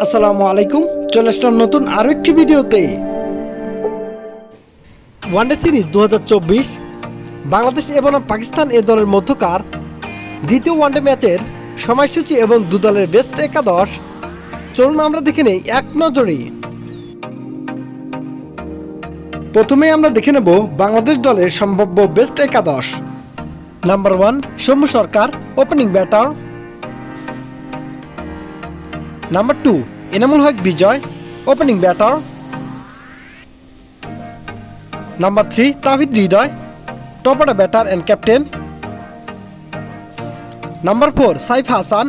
আসসালামু আলাইকুম, চলে আসলাম নতুন আরো একটি ভিডিওতে। ওয়ানডে সিরিজ 2024 বাংলাদেশ এবং পাকিস্তান এ দলের মধ্যকার দ্বিতীয় ওয়ানডে ম্যাচের সময়সূচি এবং দু দলের বেস্ট একাদশ চলুন আমরা দেখে নেই এক নজরে। প্রথমেই আমরা দেখে নেব বাংলাদেশ দলের সম্ভাব্য বেস্ট একাদশ। Number 1 Soumya Sarkar, opening batter. Number 2 Enamul Haque Bijoy, opening batter. Number 3 Towhid Hridoy, top order batter and captain. Number 4 Saif Hasan,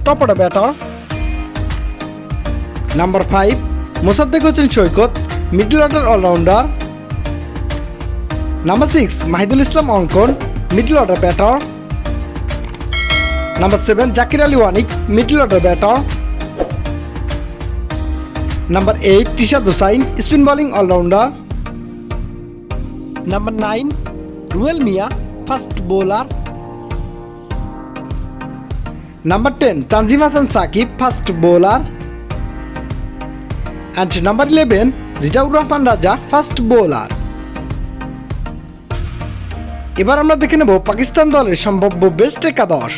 top order batter. Number 5 Mosaddek Hossain Saikat, middle order allrounder. Number 6 Mahidul Islam Ankon, middle order batter. Number 7 Jaker Ali Anik, middle order batter. Number 8 Tishad Hussain, spin bowling allrounder. Number 9 Ruyel Miah, fast bowler. Number 10 Tanzim Hasan Sakib, fast bowler. And number 11 Rejaur Rahman Raja, fast bowler. এবার আমরা দেখে নেব পাকিস্তান দলের সম্ভাব্য best একাদশ।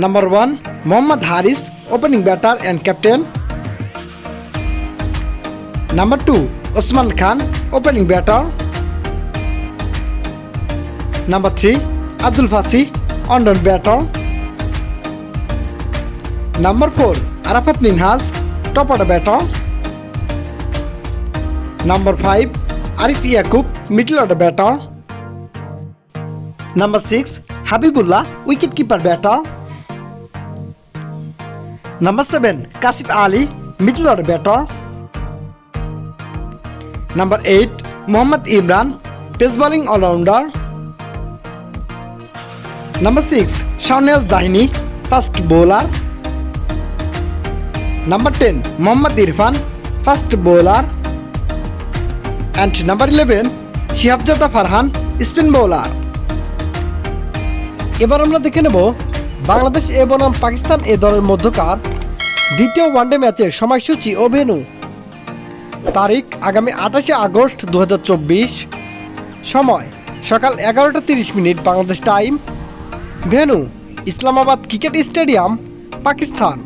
Number 1 Mohammad Haris, opening batter and captain. Number 2 Usman Khan, opening batter. Number 3 Abdul Fasih, one down batter. Number 4 Arafat Minhas, top order batter. Number 5 Arif Yaqoob, middle order batter. Number 6 Habibullah, wicket keeper batter. Number 7 Kashif Ali, middle order batter. Number 8 Mohammad Imran, pace bowling allrounder. Number 6 Shahnawaz Dahani, fast bowler. Number 10 Mohammad Irfan, fast bowler. And number 11 Sahibzada Farhan, spin bowler. এবার আমরা দেখে নেব বাংলাদেশ এবং পাকিস্তান এ দলের মধ্যকার দ্বিতীয় one day ম্যাচের সময়সূচি ও ভেন্যু। তারিখ আগামী 28 আগস্ট 2024, সময় সকাল 11টা 30 Bangladesh time. Venue Islamabad cricket stadium, Pakistan.